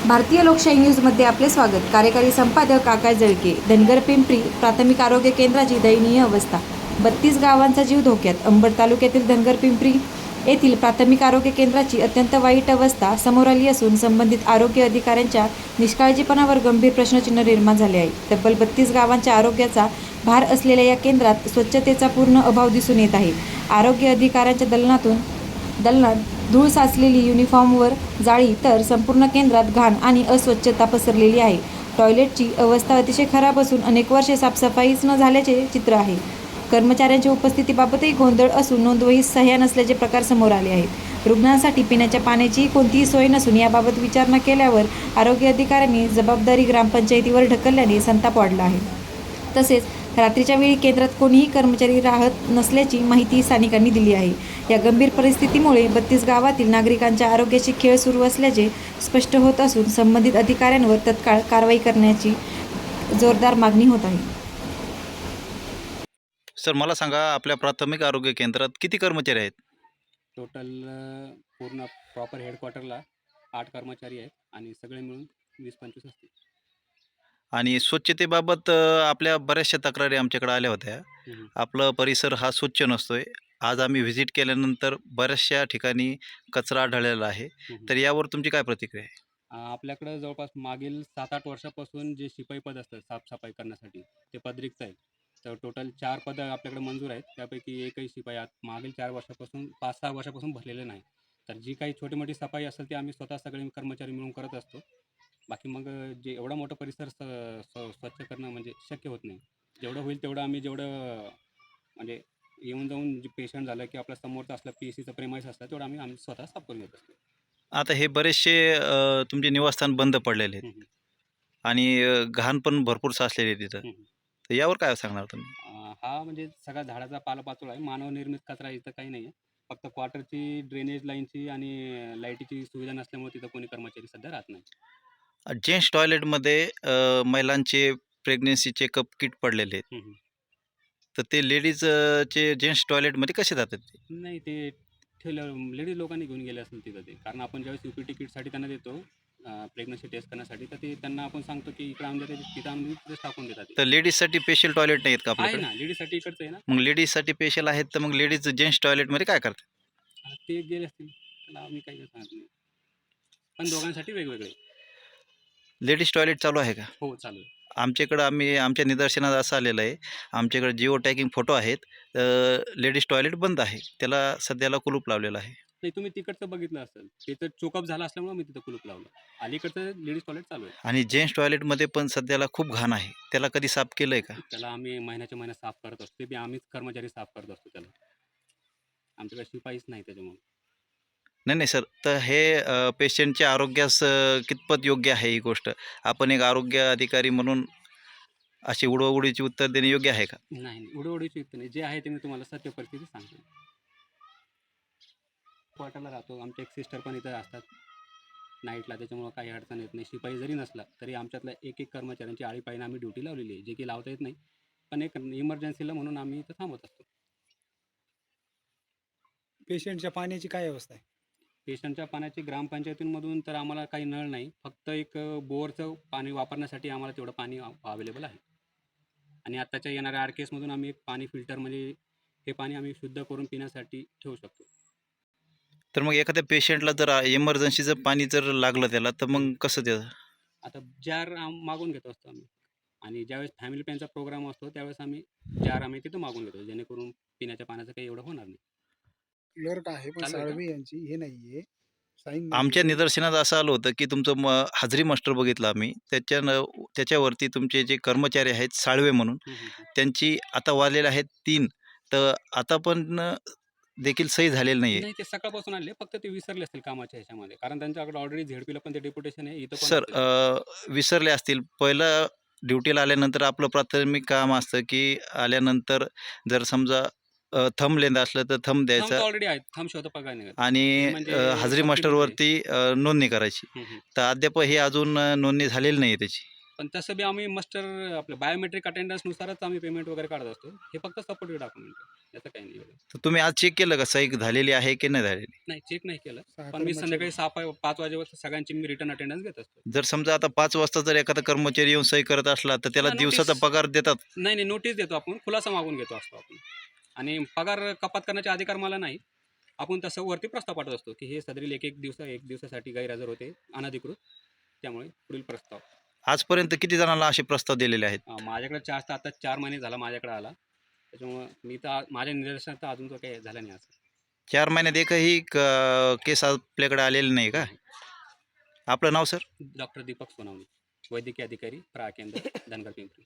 भारतीय लोकशाही न्यूजमध्ये आपले स्वागत. कार्यकारी संपादक आकाश जळके. धनगर पिंपरी प्राथमिक आरोग्य केंद्राची दयनीय अवस्था. 32 गावांचा जीव धोक्यात. अंबड तालुक्यातील धनगर पिंपरी येथील प्राथमिक आरोग्य केंद्राची अत्यंत वाईट अवस्था समोर आली असून संबंधित आरोग्य अधिकाऱ्यांच्या निष्काळजीपणावर गंभीर प्रश्नचिन्ह निर्माण झाले आहे. तब्बल 32 गावांच्या आरोग्याचा भार असलेल्या या केंद्रात स्वच्छतेचा पूर्ण अभाव दिसून येत आहे. आरोग्य अधिकाऱ्यांच्या दालनात धूळ साचलेली, युनिफॉर्मवर जाळी, तर संपूर्ण केंद्रात घाण आणि अस्वच्छता पसरलेली आहे. टॉयलेटची अवस्था अतिशय खराब असून अनेक वर्षे साफसफाईच न झाल्याचे चित्र आहे. कर्मचाऱ्यांच्या उपस्थितीबाबतही गोंधळ असून नोंदवहीत सह्या नसल्याचे प्रकार समोर आले आहेत. रुग्णांसाठी पिण्याच्या पाण्याची कोणतीही सोय नसून याबाबत विचारणा केल्यावर आरोग्य अधिकाऱ्यांनी जबाबदारी ग्रामपंचायतीवर ढकलल्याने संताप वाढला आहे. तसेच रात्रीच्या वेळी केंद्रात कोणीही कर्मचारी राहत नसल्याची माहिती स्थानिकांनी दिली आहे. या गंभीर परिस्थितीमुळे 32 गावातील नागरिकांच्या आरोग्याची खेळ सुरू असल्याचे स्पष्ट होत असून संबंधित अधिकाऱ्यांवर तत्काळ कारवाई करण्याची जोरदार मागणी होत आहे. सर, मला सांगा, आपल्या प्राथमिक आरोग्य केंद्रात किती कर्मचारी आहेत? टोटल पूर्ण प्रॉपर हेडक्वार्टरला 8 कर्मचारी आहेत आणि सगळे मिळून 20-25 असतील. आणि स्वच्छतेबाबत आपल्या बऱ्याचशा तक्रारी आमच्याकडे आल्या होत्या. आपला परिसर हा स्वच्छ नसतोय. आज आम्ही व्हिजिट केल्यानंतर बऱ्याचशा ठिकाणी कचरा आढळलेला आहे. तर यावर तुमची काय प्रतिक्रिया आहे? आपल्याकडं जवळपास मागील 7-8 वर्षापासून जे शिपाई पद असतात साफसफाई करण्यासाठी, ते पद रिक्त आहे. तर टोटल 4 पदं आपल्याकडे मंजूर आहेत. त्यापैकी एकही शिपाई मागील 4 वर्षापासून 5-6 वर्षापासून भरलेले नाही. तर जी काही छोटी मोठी सफाई असेल ती आम्ही स्वतः सगळे कर्मचारी मिळून करत असतो. बाकी मग जे एवढा मोठा परिसर स्वच्छ करणं म्हणजे शक्य होत नाही. जेवढं होईल तेवढं आम्ही म्हणजे येऊन जाऊन जे पेशंट झालं की आपल्या समोरचा असला PSCचं प्रेमाइस असतं तेवढं आम्ही स्वतः साफ करून घेत असतो. आता हे बरेचसे तुमचे निवासस्थान बंद पडलेले आहेत आणि घाण पण भरपूर साचलेली आहे तिथं. तर यावर काय सांगणार तुम्ही? हा म्हणजे सगळा झाडाचा पालापाचोळा आहे. मानवनिर्मित कचरा इथं काही नाही आहे. फक्त क्वार्टरची, ड्रेनेज लाईनची आणि लाईटीची सुविधा नसल्यामुळे तिथं कोणी कर्मचारी सध्या राहत नाही. जेंट्स टॉयलेटमध्ये महिलांचे प्रेग्नेन्सी चेकअप किट पडलेले आहेत. तर ते चे जेंट्स टॉयलेटमध्ये कसे जातात ते? नाही, ते लेडीज लोकांनी घेऊन गेले असेल तिथं ते. कारण आपण ज्यावेळेस UPT किटसाठी त्यांना देतो प्रेग्नन्सी टेस्ट करण्यासाठी, तर ते त्यांना आपण सांगतो की इकडे आमच्या तिथं आम्ही तिथेच टाकून देतात. तर लेडीजसाठी स्पेशल टॉयलेट नाही आहेत का आहे आपल्याकडे? ना, लेडीजसाठी इकडचं आहे ना. मग लेडीजसाठी स्पेशल आहेत, तर मग लेडीज जेंट्स टॉयलेटमध्ये काय करतात? ते गेले असतील, त्याला आम्ही काही सांगत नाही. पण दोघांसाठी वेगवेगळे. लेडीज टॉयलेट चालू आहे का? हो, चालू आहे. आमच्याकडं आमच्या निदर्शनात असं आलेलं आहे, आमच्याकडे जिओ टॅगिंग फोटो आहेत. लेडीज टॉयलेट बंद आहे, त्याला सध्याला कुलूप लावलेलं आहे. नाही, तुम्ही तिकडचं बघितलं असेल. ते तर चोकअप झालं असल्यामुळे मी तिथं कुलूप लावलं. अलीकडचं लेडीज टॉयलेट चालू आहे. आणि जेंट्स टॉयलेटमध्ये पण सध्याला खूप घाण आहे. त्याला कधी साफ केलं आहे का? त्याला आम्ही महिन्याच्या महिन्यात साफ करत असतो. ते बी आम्हीच कर्मचारी साफ करत असतो त्याला. आमच्याकडे शिपाईच नाही त्याच्यामुळे. नाही सर, तर हे पेशंटच्या आरोग्यास कितपत योग्य आहे ही गोष्ट? आपण एक आरोग्य अधिकारी म्हणून अशी उडवाउडीची उत्तर देणे योग्य आहे का? नाही, उडवडीची युक्त नाही. जे आहे ते मी तुम्हाला सत्य परिस्थिती सांगतो. क्वार्टरला राहतो. आमचे एक सिस्टर पण इथं असतात नाईटला, त्याच्यामुळं काही अडचण येत नाही. शिपाई जरी नसला तरी आमच्यातल्या एक कर्मचाऱ्यांची आळीपाळीनं आम्ही ड्युटी लावलेली आहे, जे की लावता येत नाही. पण एक इमर्जन्सीला म्हणून आम्ही इथं थांबत असतो. पेशंटच्या पाण्याची काय अवस्था आहे? पेशंटच्या पाण्याची ग्रामपंचायतींमधून तर आम्हाला काही नळ नाही. फक्त एक बोअरचं पाणी वापरण्यासाठी आम्हाला तेवढं पाणी अवेलेबल आहे. आणि आत्ताच्या येणाऱ्या RKSमधून आम्ही एक पाणी फिल्टरमध्ये हे पाणी आम्ही शुद्ध करून पिण्यासाठी ठेवू शकतो. तर मग एखाद्या पेशंटला जर इमर्जन्सीचं पाणी जर लागलं त्याला, तर मग कसं त्याचं? आता जार मागून घेतो असतो आम्ही. आणि ज्यावेळेस फॅमिली प्लॅनचा प्रोग्राम असतो त्यावेळेस आम्ही जार तिथं मागून घेतो, जेणेकरून पिण्याच्या पाण्याचं काही एवढं होणार नाही. क्लर्क आहे पण चालू आहे का? साळवे यांची हे नाहीये, साईन आमच्या नाहीये. निदर्शनात असं आलं होतं की तुमचं हाजरी मास्टर बघितलं आम्ही, त्याच्यावरती तुमचे जे कर्मचारी आहेत साळवे म्हणून, त्यांची आता वाढलेले आहेत 3. तर आता पण देखील सही झालेली नाही आहे. नाही, ते सकाळपासून आले, फक्त ते विसरले असतील कामाच्या ह्याच्यामध्ये. कारण त्यांच्याकडे ऑलरेडी झेडपीला पण ते डेप्युटेशन आहे, इथं पण सर, असतील. विसरले असतील. पहिलं ड्युटीला आल्यानंतर आपलं प्राथमिक काम असतं की आल्यानंतर जर समजा थंब लेंद असलं तर थंब थंब द्यायचा ऑलरेडी आहेत, थंब शोध पगार नाही. आणि म्हणजे हाजरी substitute मास्टरवरती नोंदणी करायची. तर अद्याप हे अजून नोंदणी झालेली नाही आहे त्याची. पण तसं बी आम्ही मस्टर आपलं बायोमेट्रिक अटेंडन्सनुसारच आम्ही पेमेंट वगैरे काढत असतो. हे फक्त सपोर्टिव्ह डॉक्युमेंट आहे. याचं काही नाही एवढं. तर तुम्ही आज चेक केलं का सही झालेली आहे की नाही झालेली? नाही चेक नाही केलं. सहा पण मी कर्मचारी- संध्याकाळी 5 वाजेवर सगळ्यांची मी रिटर्न अटेंडन्स घेत असतो. जर समजा आता 5 वाजता जर एखादा कर्मचारी येऊन सही करत असला तर त्याला हा, दिवसाचा नोटीस. पगार देतात? नाही, नाही नोटीस देतो आपण. खुलासा मागून घेतो असतो आपण. आणि पगार कपात करण्याचे अधिकार मला नाही. आपण तसं वरती प्रस्ताव पाठवत असतो, की हे सदरील एक दिवसासाठी गैरहजर होते अनधिकृत. त्यामुळे पुढील प्रस्ताव. आजपर्यंत किती जणांना असे प्रस्ताव दिलेले आहेत? माझ्याकडे 4 महिने झाला माझ्याकडे आला. त्याच्यामुळं मी तर माझ्या निदर्शनात तर अजून तर काही झालं नाही असं. 4 महिन्यात एकही केस आपल्याकडे आलेली नाही का? आपलं नाव सर? डॉक्टर दीपक सोनावणे, वैद्यकीय अधिकारी, केंद्र, धनगर पिंपरी.